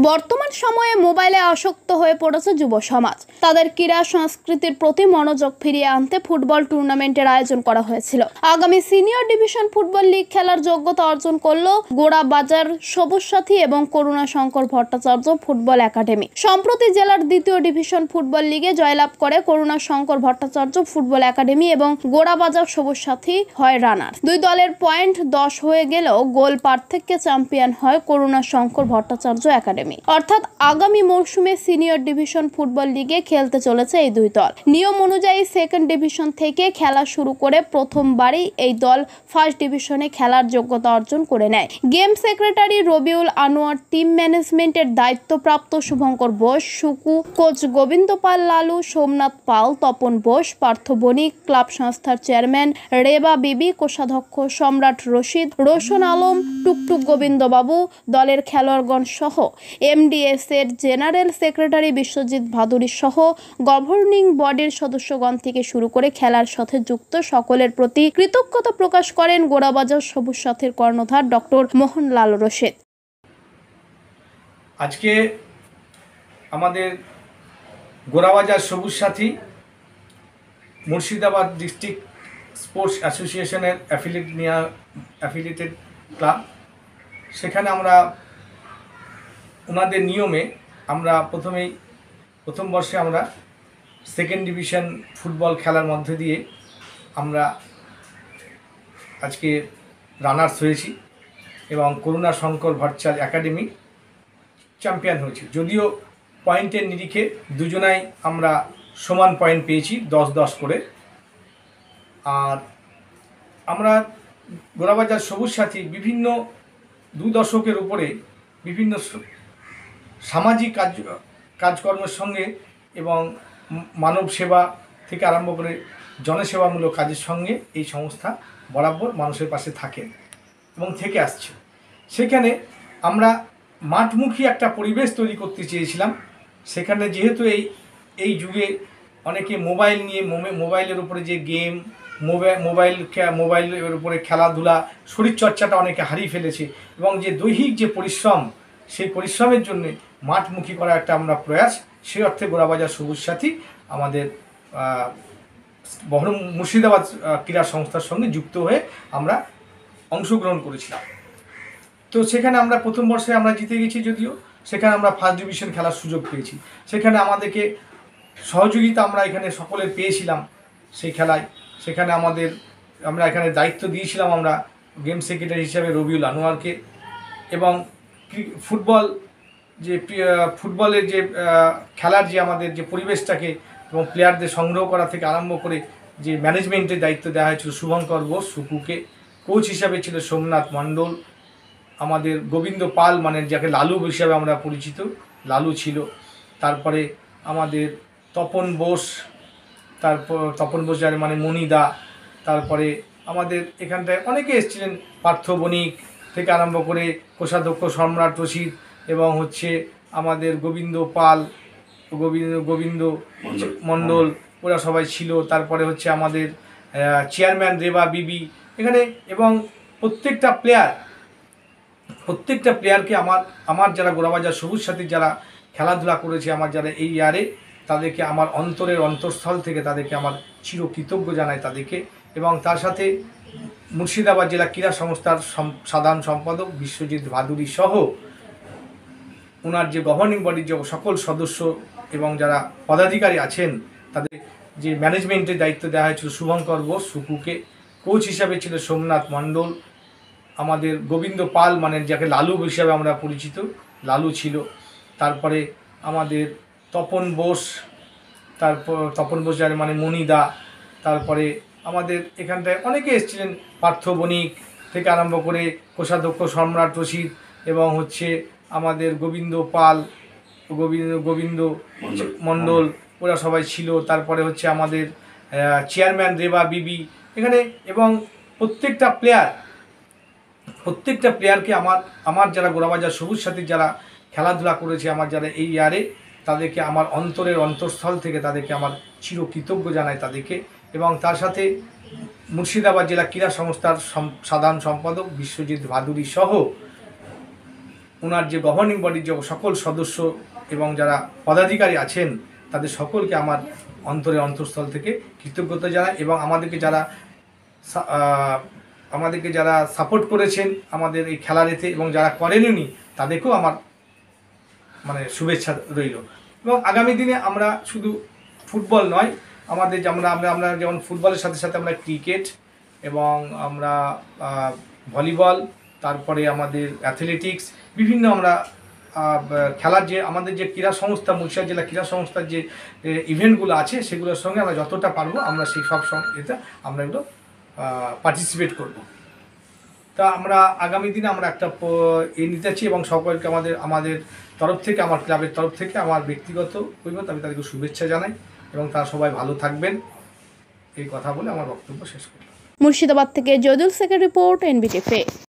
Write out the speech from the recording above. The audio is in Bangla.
বর্তমান সময়ে মোবাইলে আসক্ত হয়ে পড়েছে যুব সমাজ। তাদের ক্রীড়া সংস্কৃতির প্রতি মনোযোগ ফিরিয়ে আনতে ফুটবল টুর্নামেন্টের আয়োজন করা হয়েছিল। আগামী সিনিয়র ডিভিশন ফুটবল লিগ খেলার যোগ্যতা অর্জন করল গোড়াবাজার সবুজ সাথী এবং করুণাশঙ্কর ভট্টাচার্য ফুটবল একাডেমি। সম্প্রতি জেলার দ্বিতীয় ডিভিশন ফুটবল লিগে জয়লাভ করে করুণাশঙ্কর ভট্টাচার্য ফুটবল একাডেমি এবং গোড়াবাজার সবুজ সাথী হয় রানার। দুই দলের পয়েন্ট 10 হয়ে গেলেও গোল পার্থক্যে চ্যাম্পিয়ন হয় করুণাশঙ্কর ভট্টাচার্য একাডেমি। অর্থাৎ আগামী মৌসুমে সিনিয়র ডিভিশন ফুটবল লিগে খেলতে চলেছে এই দুই দল। নিয়ম অনুযায়ী সেকেন্ড ডিভিশন থেকে খেলা শুরু করে প্রথমবারই এই দল ফার্স্ট ডিভিশনে খেলার যোগ্যতা অর্জন করে নেয়। Game secretary Rabiul Anwar, team ম্যানেজমেন্টের দায়িত্বপ্রাপ্ত শুভঙ্কর বোস, সুকু, কোচ গোবিন্দ পাল, লালু, সোমনাথ পাল, তপন বোস, পার্থ বণিক, ক্লাব সংস্থার চেয়ারম্যান রেবা বিবি, কোষাধ্যক্ষ সম্রাট রশিদ, রোশন আলম, টুকটুক গোবিন্দবাবু, দলের খেলোয়াড়গণ সহ এমডিএস এর জেনারেল সেক্রেটারি বিশ্বজিৎ ভাদুরী সহ গভর্নিং বডির সদস্যগণ থেকে শুরু করে খেলার সাথে যুক্ত সকলের প্রতি কৃতজ্ঞতা প্রকাশ করেন গোড়াবাজার সবুজ সাথীর কর্ণধার ডক্টর মোহনলাল রশিদ। আজকে আমাদের গোড়াবাজার সবুজ সাথী মুর্শিদাবাদ ডিস্ট্রিক্ট স্পোর্টস অ্যাসোসিয়েশনের অ্যাফিলিয়েটেড ক্লাব, সেখানে আমরা ওনাদের নিয়মে আমরা প্রথম বর্ষে আমরা সেকেন্ড ডিভিশন ফুটবল খেলার মধ্যে দিয়ে আমরা আজকে রানার্স হয়েছি এবং করুণাশঙ্কর ভট্টাচার্য একাডেমি চ্যাম্পিয়ন হয়েছি। যদিও পয়েন্টের নিরিখে দুজনাই আমরা সমান পয়েন্ট পেয়েছি, 10-10 করে। আর আমরা গোড়াবাজার সবুজ সাথী বিভিন্ন 2 দশকের উপরে বিভিন্ন সামাজিক কাজকর্মের সঙ্গে এবং মানব সেবা থেকে আরম্ভ করে জনসেবামূলক কাজের সঙ্গে এই সংস্থা বরাবর মানুষের পাশে থাকেন এবং থেকে আসছে। সেখানে আমরা মাঠমুখী একটা পরিবেশ তৈরি করতে চেয়েছিলাম। সেখানে যেহেতু এই যুগে অনেকে মোবাইল নিয়ে মোবাইলের উপরে যে গেম, মোবাইলের উপরে খেলাধুলা, শরীরচর্চাটা অনেকে হারিয়ে ফেলেছে এবং যে দৈহিক যে পরিশ্রম, সেই পরিশ্রমের জন্য মাঠমুখী করা একটা আমরা প্রয়াস, সেই অর্থে গোড়াবাজার সবুজ সাথী আমাদের মুর্শিদাবাদ ক্রীড়া সংস্থার সঙ্গে যুক্ত হয়ে আমরা অংশগ্রহণ করেছিলাম। তো সেখানে আমরা প্রথম বর্ষে আমরা জিতে গেছি, যদিও সেখানে আমরা ফার্স্ট ডিভিশন খেলার সুযোগ পেয়েছি। সেখানে আমাদেরকে সহযোগিতা আমরা এখানে সকলের পেয়েছিলাম সেই খেলায়। সেখানে আমরা এখানে দায়িত্ব দিয়েছিলাম আমরা গেম সেক্রেটারি হিসাবে রবিউল আনোয়ারকে, এবং ফুটবলের যে খেলার যে আমাদের যে পরিবেশটাকে এবং প্লেয়ারদের সংগ্রহ করা থেকে আরম্ভ করে যে ম্যানেজমেন্টের দায়িত্ব দেওয়া হয়েছিল শুভঙ্কর বোস সুকুকে, কোচ হিসাবে ছিল সোমনাথ মণ্ডল, আমাদের গোবিন্দ পাল মানে যাকে লালু হিসাবে আমরা পরিচিত, লালু ছিল। তারপরে আমাদের তপন বোস যার মানে মনিদা। তারপরে আমাদের এখানটায় অনেকে এসেছিলেন, পার্থ বণিক থেকে আরম্ভ করে কোষাধ্যক্ষ সম্রাট রশিদ এবং আমাদের গোবিন্দ পাল, গোবিন্দ মণ্ডল, ওরা সবাই ছিল। তারপরে আমাদের চেয়ারম্যান রেবা বিবি এখানে, এবং প্রত্যেকটা প্লেয়ারকে আমার যারা গোড়াবাজার সবুজ সাথীর যারা খেলাধুলা করেছে, আমার যারা এই ইয়ারে, তাদেরকে আমার অন্তঃস্থল থেকে তাদেরকে আমার চিরকৃতজ্ঞ জানাই তাদেরকে। এবং তার সাথে মুর্শিদাবাদ জেলা ক্রীড়া সংস্থার সাধারণ সম্পাদক বিশ্বজিৎ ভাদুরী সহ ওনার যে গভর্নিং বডির যে সকল সদস্য এবং যারা পদাধিকারী আছেন, তাদের যে ম্যানেজমেন্টের দায়িত্ব দেওয়া হয়েছিল শুভঙ্কর বোস সুকুকে, কোচ হিসাবে ছিল সোমনাথ মণ্ডল, আমাদের গোবিন্দ পাল মানে যাকে লালু হিসাবে আমরা পরিচিত, লালু ছিল। তারপরে আমাদের তপন বোস যার মানে মনিদা। তারপরে আমাদের এখানটায় অনেকে এসেছিলেন, পার্থ বণিক থেকে আরম্ভ করে কোষাধ্যক্ষ সম্রাট রশিদ এবং আমাদের গোবিন্দ পাল, গোবিন্দ মণ্ডল, ওরা সবাই ছিল। তারপরে আমাদের চেয়ারম্যান রেবা বিবি এখানে, এবং প্রত্যেকটা প্লেয়ারকে আমার যারা গোড়াবাজার সবুজ সাথীর যারা খেলাধুলা করেছে, আমার যারা এই ইয়ারে, তাদেরকে আমার অন্তঃস্থল থেকে তাদেরকে আমার চিরকৃতজ্ঞ জানাই তাদেরকে। এবং তার সাথে মুর্শিদাবাদ জেলা ক্রীড়া সংস্থার সাধারণ সম্পাদক বিশ্বজিৎ ভাদুরী সহ ওনার যে গভর্নিং বডির যে সকল সদস্য এবং যারা পদাধিকারী আছেন তাদের সকলকে আমার অন্তঃস্থল থেকে কৃতজ্ঞতা জানাই, এবং আমাদেরকে যারা সাপোর্ট করেছেন আমাদের এই খেলার এতে এবং যারা করেননি তাদেরকেও আমার শুভেচ্ছা রইল। এবং আগামী দিনে আমরা শুধু ফুটবল নয়, আমাদের আমরা যেমন ফুটবলের সাথে সাথে আমরা ক্রিকেট এবং আমরা ভলিবল, তারপরে আমাদের অ্যাথলেটিক্স, বিভিন্ন আমরা খেলার যে আমাদের যে ক্রীড়া সংস্থা, মুর্শিদাবাদ জেলা ক্রীড়া সংস্থার যে ইভেন্টগুলো আছে সেগুলোর সঙ্গে আমরা যতটা পারবো আমরা সেই সব এটা আমরা এগুলো পার্টিসিপেট করব। তা আমরা আগামী দিনে আমরা একটা নিতে চাচ্ছি, এবং সকলকে আমাদের তরফ থেকে, আমার ক্লাবের তরফ থেকে, আমার ব্যক্তিগত আমি তাদেরকে শুভেচ্ছা জানাই এবং তারা সবাই ভালো থাকবেন, এই কথা বলে আমার বক্তব্য শেষ করলাম। মুর্শিদাবাদ থেকে জয়দুল শেখের রিপোর্ট, NBTV।